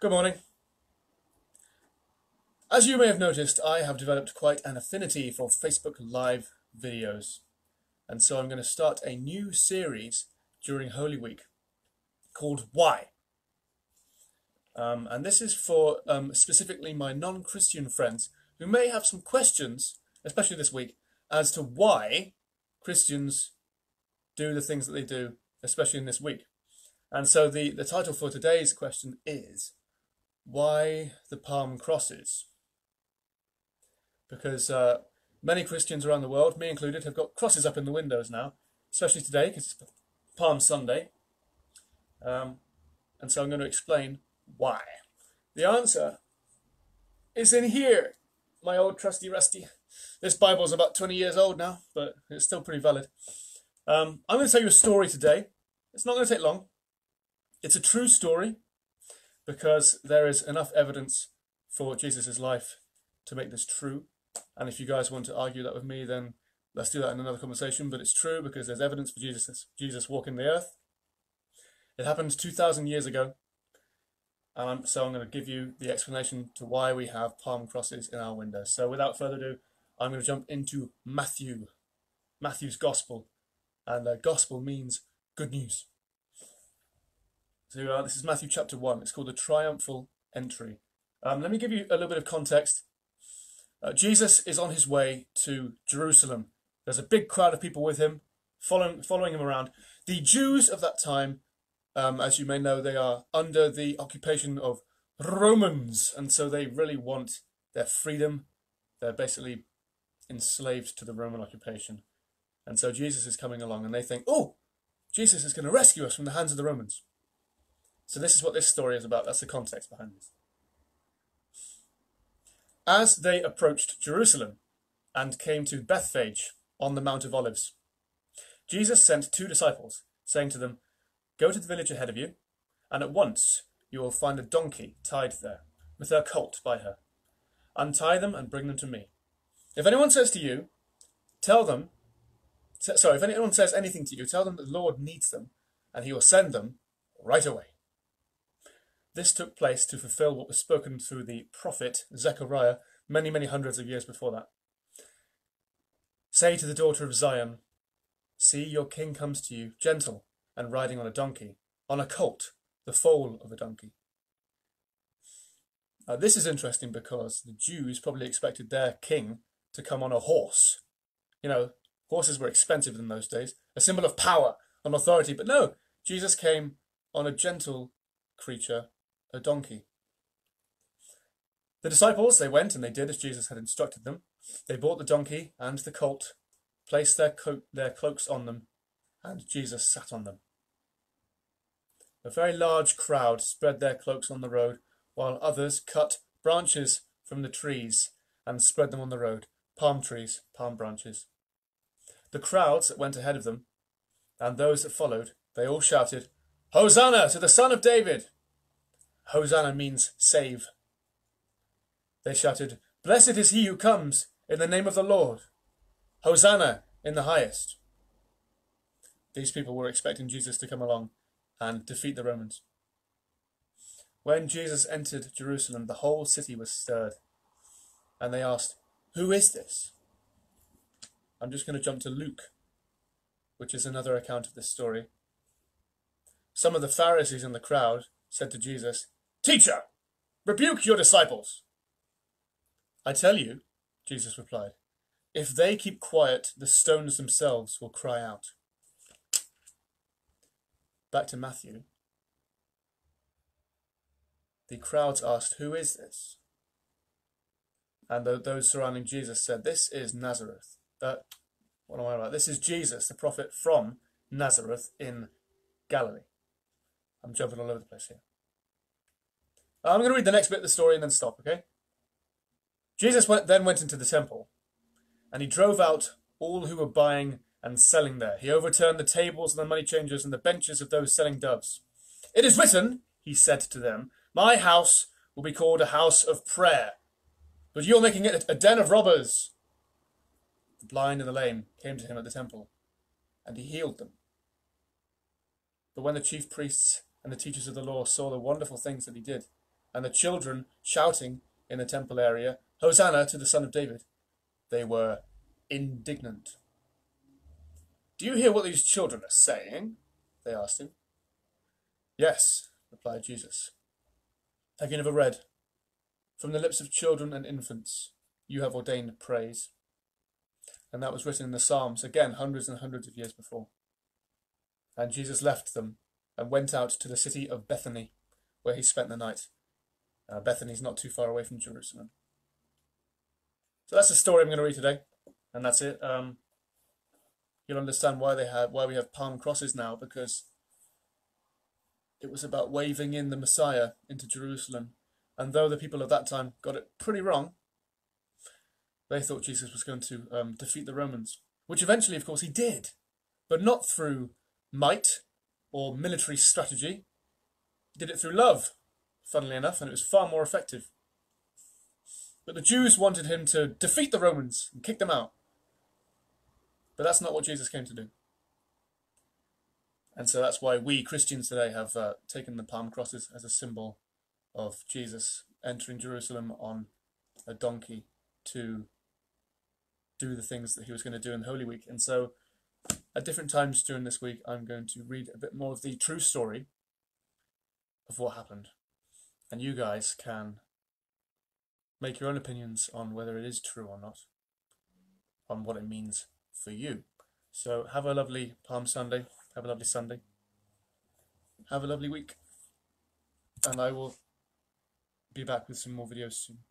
Good morning. As you may have noticed, I have developed quite an affinity for Facebook Live videos. And so I'm going to start a new series during Holy Week called Why? And this is for specifically my non-Christian friends who may have some questions, especially this week, as to why Christians do the things that they do, especially in this week. And so the title for today's question is, why the palm crosses? Because many Christians around the world, me included, have got crosses up in the windows now, especially today because it's Palm Sunday. And so I'm going to explain why. The answer is in here, my old trusty rusty. This Bible's about 20 years old now, but it's still pretty valid. I'm going to tell you a story today. It's not going to take long. It's a true story because there is enough evidence for Jesus' life to make this true. And if you guys want to argue that with me, then let's do that in another conversation. But it's true because there's evidence for Jesus walking the earth. It happened 2,000 years ago. And so I'm going to give you the explanation to why we have palm crosses in our windows. So without further ado, I'm going to jump into Matthew's Gospel. And Gospel means good news. So this is Matthew chapter 1. It's called the Triumphal Entry. Let me give you a little bit of context. Jesus is on his way to Jerusalem. There's a big crowd of people with him, following him around. The Jews of that time, as you may know, they are under the occupation of Romans, and so they really want their freedom. They're basically enslaved to the Roman occupation. And so Jesus is coming along, and they think, oh, Jesus is going to rescue us from the hands of the Romans. So this is what this story is about. That's the context behind this. As they approached Jerusalem and came to Bethphage on the Mount of Olives, Jesus sent 2 disciples, saying to them, "Go to the village ahead of you, and at once you will find a donkey tied there, with her colt by her. Untie them and bring them to me. If anyone says to you, if anyone says anything to you, tell them that the Lord needs them, and he will send them right away." This took place to fulfill what was spoken through the prophet Zechariah many, many hundreds of years before that. "Say to the daughter of Zion, see, your king comes to you, gentle and riding on a donkey, on a colt, the foal of a donkey." This is interesting because the Jews probably expected their king to come on a horse. You know, horses were expensive in those days, a symbol of power and authority. But no, Jesus came on a gentle creature, a donkey. The disciples, they went and they did as Jesus had instructed them. They bought the donkey and the colt, placed their cloaks on them, and Jesus sat on them. A very large crowd spread their cloaks on the road, while others cut branches from the trees and spread them on the road. Palm trees, palm branches. The crowds that went ahead of them, and those that followed, they all shouted, "Hosanna to the Son of David!" Hosanna means save. They shouted, "Blessed is he who comes in the name of the Lord. Hosanna in the highest." These people were expecting Jesus to come along and defeat the Romans. When Jesus entered Jerusalem, the whole city was stirred. And they asked, "Who is this?" I'm just going to jump to Luke, which is another account of this story. Some of the Pharisees in the crowd said to Jesus, "Teacher, rebuke your disciples." "I tell you," Jesus replied, "if they keep quiet, the stones themselves will cry out." Back to Matthew. The crowds asked, "Who is this?" And those surrounding Jesus said, "This is Nazareth." What am I about? This is Jesus, the prophet from Nazareth in Galilee. I'm jumping all over the place here. I'm going to read the next bit of the story and then stop, okay? Jesus then went into the temple, and he drove out all who were buying and selling there. He overturned the tables and the money changers and the benches of those selling doves. "It is written," he said to them, "my house will be called a house of prayer, but you're making it a den of robbers." The blind and the lame came to him at the temple, and he healed them. But when the chief priests and the teachers of the law saw the wonderful things that he did, and the children shouting in the temple area, "Hosanna to the Son of David." They were indignant. "Do you hear what these children are saying?" they asked him. "Yes," replied Jesus. "Have you never read, 'From the lips of children and infants you have ordained praise'?" And that was written in the Psalms, again, hundreds and hundreds of years before. And Jesus left them and went out to the city of Bethany, where he spent the night. Bethany's not too far away from Jerusalem. So that's the story I'm going to read today, and that's it. You'll understand why we have palm crosses now, because it was about waving in the Messiah into Jerusalem. And though the people of that time got it pretty wrong, they thought Jesus was going to defeat the Romans, which eventually, of course, he did, but not through might or military strategy. He did it through love, funnily enough, and it was far more effective. But the Jews wanted him to defeat the Romans and kick them out. But that's not what Jesus came to do. And so that's why we Christians today have taken the palm crosses as a symbol of Jesus entering Jerusalem on a donkey to do the things that he was going to do in Holy Week. And so at different times during this week, I'm going to read a bit more of the true story of what happened. And you guys can make your own opinions on whether it is true or not, on what it means for you. So have a lovely Palm Sunday, have a lovely Sunday, have a lovely week, and I will be back with some more videos soon.